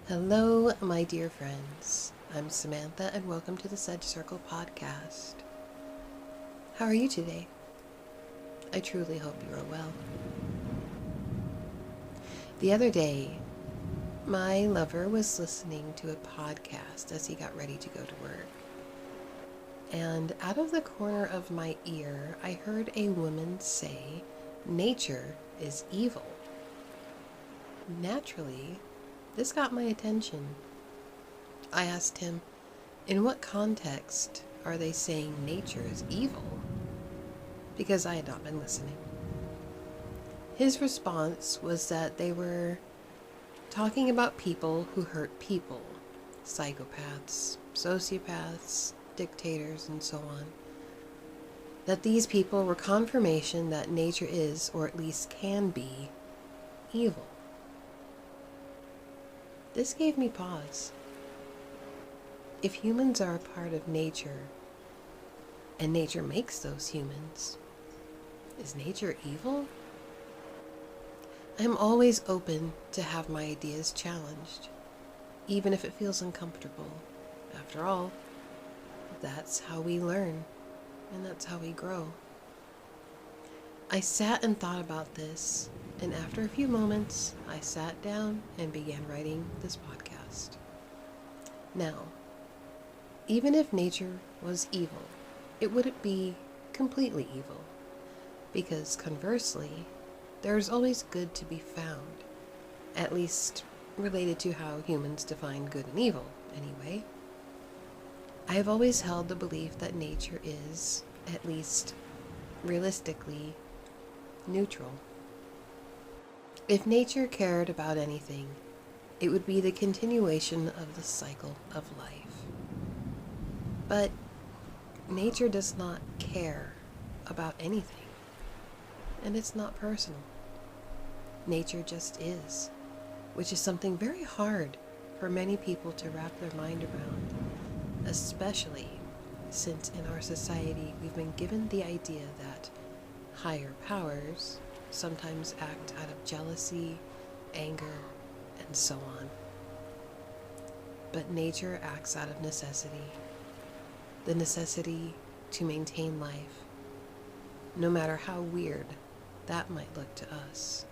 Hello, my dear friends. I'm Samantha, and welcome to the Sedge Circle podcast. How are you today? I truly hope you are well. The other day, my lover was listening to a podcast as he got ready to go to work. And out of the corner of my ear, I heard a woman say, "Nature is evil." Naturally, this got my attention. I asked him, in what context are they saying nature is evil? Because I had not been listening. His response was that they were talking about people who hurt people, psychopaths, sociopaths, dictators, and so on. That these people were confirmation that nature is, or at least can be, evil. This gave me pause. If humans are a part of nature, and nature makes those humans, is nature evil? I'm always open to have my ideas challenged, even if it feels uncomfortable. After all, that's how we learn, and that's how we grow. I sat and thought about this, and after a few moments, I sat down and began writing this podcast. Now, even if nature was evil, it wouldn't be completely evil, because conversely, there's always good to be found, at least related to how humans define good and evil, anyway. I have always held the belief that nature is, at least realistically, neutral. If nature cared about anything, it would be the continuation of the cycle of life. But nature does not care about anything, and it's not personal. Nature just is, which is something very hard for many people to wrap their mind around, especially since in our society we've been given the idea that higher powers sometimes act out of jealousy, anger, and so on. But nature acts out of necessity, the necessity to maintain life, no matter how weird that might look to us.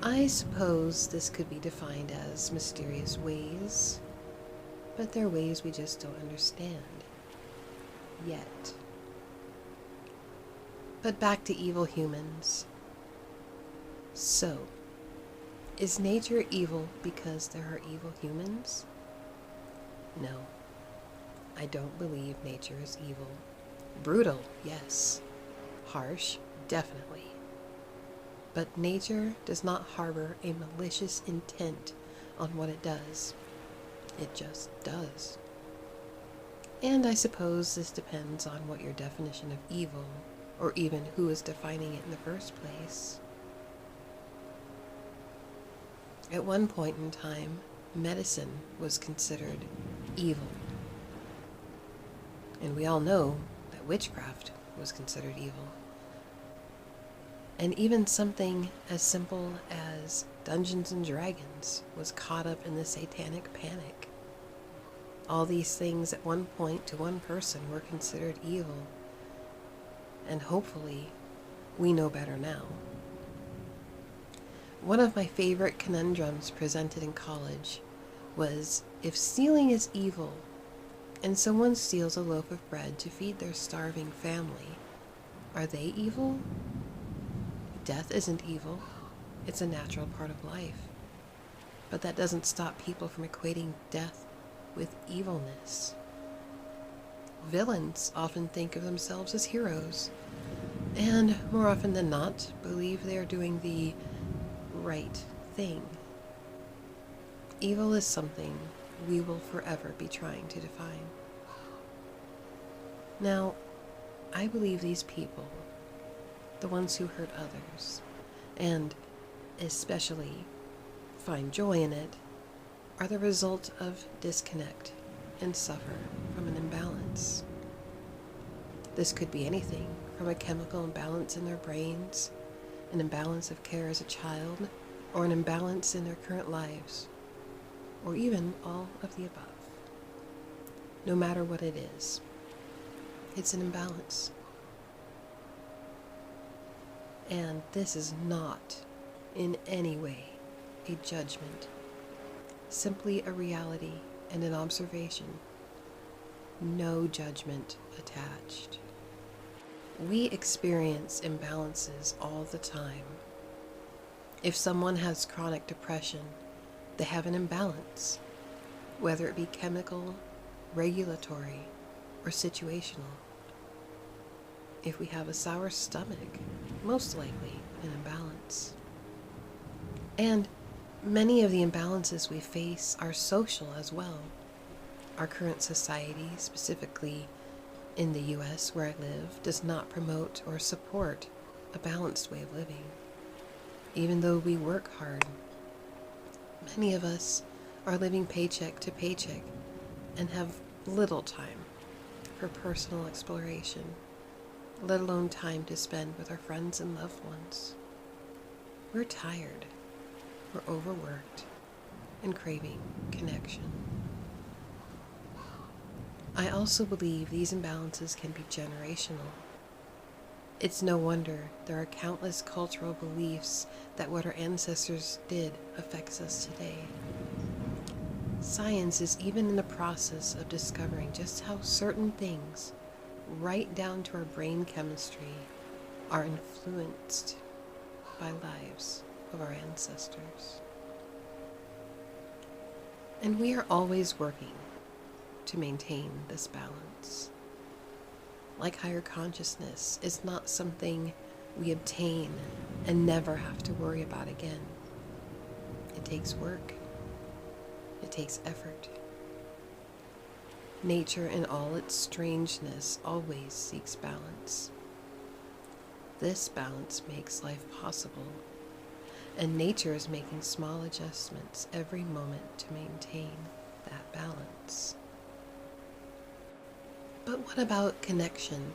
I suppose this could be defined as mysterious ways, but they're ways we just don't understand yet. But back to evil humans. So, is nature evil because there are evil humans? No, I don't believe nature is evil. Brutal, yes. Harsh, definitely. But nature does not harbor a malicious intent on what it does. It just does. And I suppose this depends on what your definition of evil, or even who is defining it in the first place. At one point in time, medicine was considered evil. And we all know that witchcraft was considered evil. And even something as simple as Dungeons and Dragons was caught up in the satanic panic. All these things at one point to one person were considered evil. And hopefully, we know better now. One of my favorite conundrums presented in college was, if stealing is evil, and someone steals a loaf of bread to feed their starving family, are they evil? Death isn't evil. It's a natural part of life. But that doesn't stop people from equating death with evilness. Villains often think of themselves as heroes, and more often than not, believe they are doing the right thing. Evil is something we will forever be trying to define. Now, I believe these people, the ones who hurt others, and especially find joy in it, are the result of disconnect and suffer from an imbalance. This could be anything from a chemical imbalance in their brains, an imbalance of care as a child, or an imbalance in their current lives, or even all of the above. No matter what it is, it's an imbalance. And this is not in any way a judgment, simply a reality and an observation. No judgment attached. We experience imbalances all the time. If someone has chronic depression, they have an imbalance, whether it be chemical, regulatory, or situational. If we have a sour stomach, most likely an imbalance. And many of the imbalances we face are social as well. Our current society, specifically in the US where I live, does not promote or support a balanced way of living. Even though we work hard, many of us are living paycheck to paycheck and have little time for personal exploration, let alone time to spend with our friends and loved ones. We're tired, we're overworked, and craving connection. I also believe these imbalances can be generational. It's no wonder there are countless cultural beliefs that what our ancestors did affects us today. Science is even in the process of discovering just how certain things, right down to our brain chemistry, are influenced by lives of our ancestors. And we are always working to maintain this balance. Like higher consciousness is not something we obtain and never have to worry about again. It takes work. It takes effort. Nature in all its strangeness always seeks balance. This balance makes life possible, and nature is making small adjustments every moment to maintain that balance. But what about connection?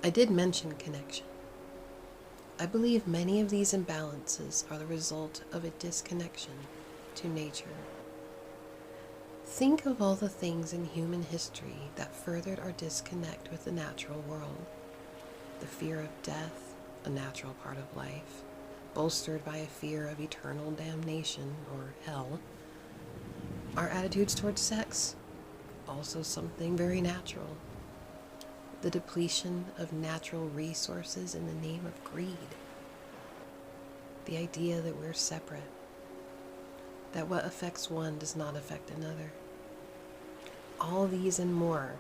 I did mention connection. I believe many of these imbalances are the result of a disconnection to nature. Think of all the things in human history that furthered our disconnect with the natural world. The fear of death, a natural part of life, bolstered by a fear of eternal damnation or hell. Our attitudes towards sex, also something very natural. The depletion of natural resources in the name of greed. The idea that we're separate, that what affects one does not affect another. All these and more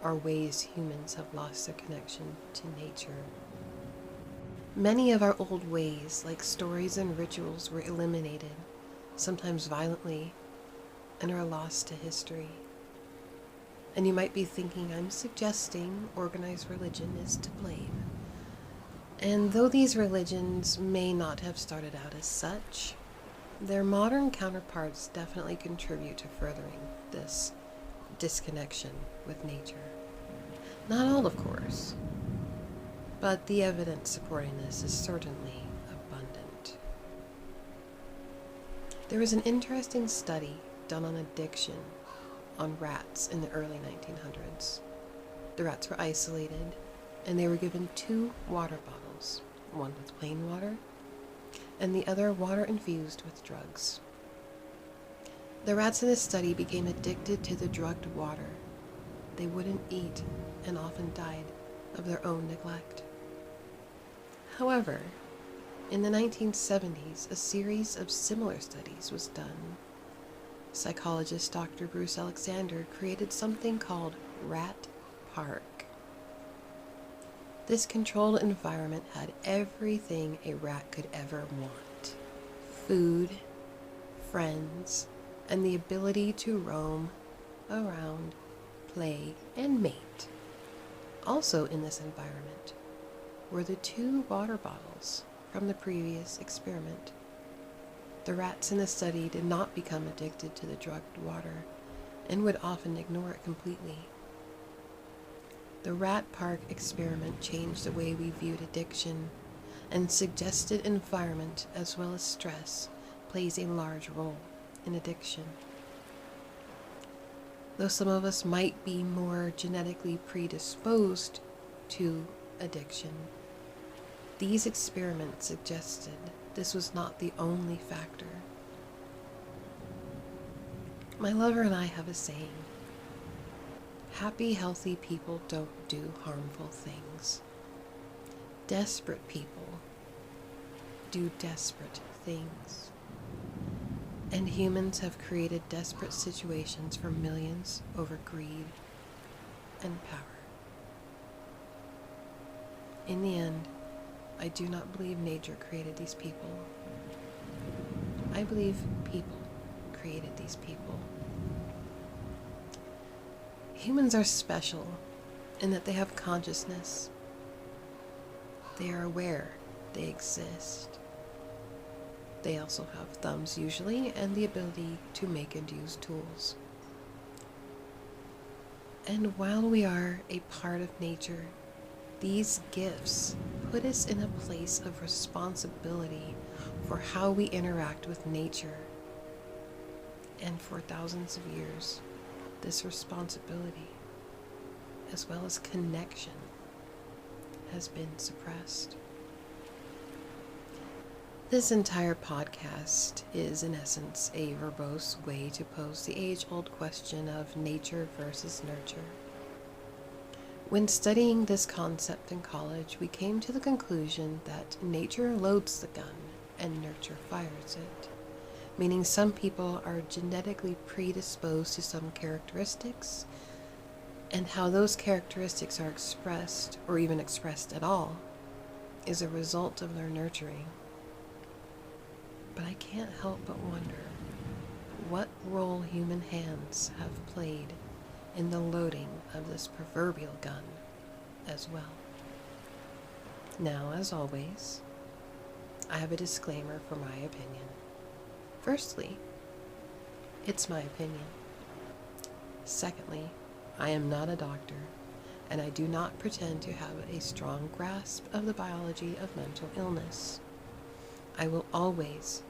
are ways humans have lost their connection to nature. Many of our old ways, like stories and rituals, were eliminated, sometimes violently, and are lost to history. And you might be thinking, I'm suggesting organized religion is to blame. And though these religions may not have started out as such, their modern counterparts definitely contribute to furthering this disconnection with nature. Not all, of course, but the evidence supporting this is certainly abundant. There was an interesting study done on addiction on rats in the early 1900s. The rats were isolated, and they were given 2 water bottles, one with plain water, and the other water infused with drugs. The rats in this study became addicted to the drugged water. They wouldn't eat and often died of their own neglect. However, in the 1970s, a series of similar studies was done. Psychologist Dr. Bruce Alexander created something called Rat Park. This controlled environment had everything a rat could ever want: food, friends, and the ability to roam around, play, and mate. Also in this environment were the 2 water bottles from the previous experiment. The rats in the study did not become addicted to the drugged water and would often ignore it completely. The Rat Park experiment changed the way we viewed addiction and suggested environment as well as stress plays a large role in addiction. Though some of us might be more genetically predisposed to addiction, these experiments suggested this was not the only factor. My lover and I have a saying: happy, healthy people don't do harmful things. Desperate people do desperate things. And humans have created desperate situations for millions over greed and power. In the end, I do not believe nature created these people. I believe people created these people. Humans are special in that they have consciousness. They are aware they exist. They also have thumbs usually, and the ability to make and use tools. And while we are a part of nature, these gifts put us in a place of responsibility for how we interact with nature. And for thousands of years, this responsibility, as well as connection, has been suppressed. This entire podcast is, in essence, a verbose way to pose the age-old question of nature versus nurture. When studying this concept in college, we came to the conclusion that nature loads the gun and nurture fires it, meaning some people are genetically predisposed to some characteristics, and how those characteristics are expressed, or even expressed at all, is a result of their nurturing. But I can't help but wonder what role human hands have played in the loading of this proverbial gun as well. Now, as always, I have a disclaimer for my opinion. Firstly, it's my opinion. Secondly, I am not a doctor, and I do not pretend to have a strong grasp of the biology of mental illness. I will always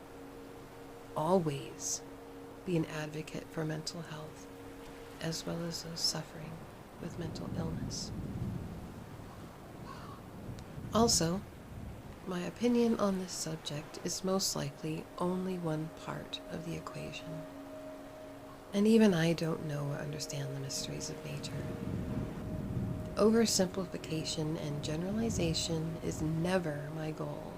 be an advocate for mental health, as well as those suffering with mental illness. Also, my opinion on this subject is most likely only one part of the equation, and even I don't know or understand the mysteries of nature. Oversimplification and generalization is never my goal,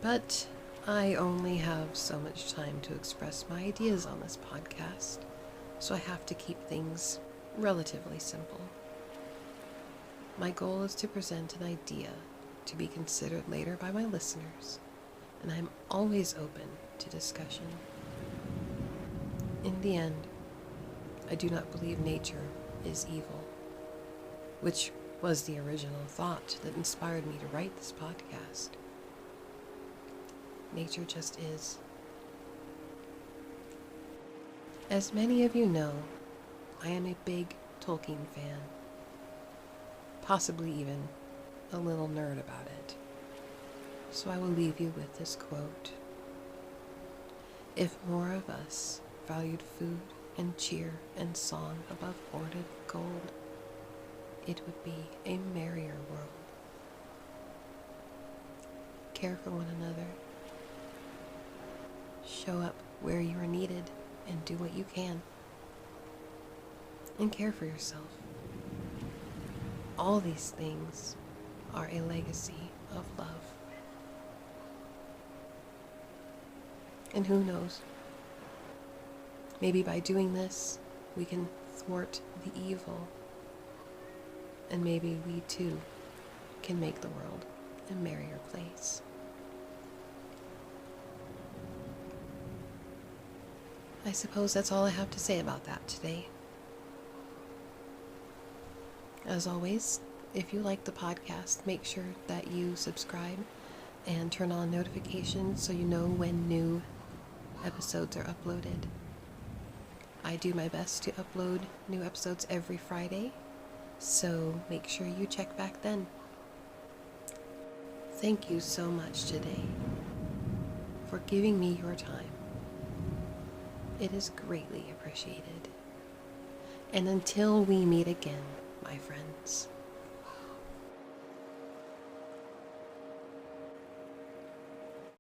but I only have so much time to express my ideas on this podcast, so I have to keep things relatively simple. My goal is to present an idea to be considered later by my listeners, and I'm always open to discussion. In the end, I do not believe nature is evil, which was the original thought that inspired me to write this podcast. Nature just is. As many of you know, I am a big Tolkien fan, possibly even a little nerd about it. So I will leave you with this quote: "If more of us valued food and cheer and song above hoarded gold, it would be a merrier world." Care for one another. Show up where you are needed and do what you can. And care for yourself. All these things are a legacy of love. And who knows? Maybe by doing this, we can thwart the evil. And maybe we too can make the world a merrier place. I suppose that's all I have to say about that today. As always, if you like the podcast, make sure that you subscribe and turn on notifications so you know when new episodes are uploaded. I do my best to upload new episodes every Friday, so make sure you check back then. Thank you so much today for giving me your time. It is greatly appreciated. And until we meet again, my friends,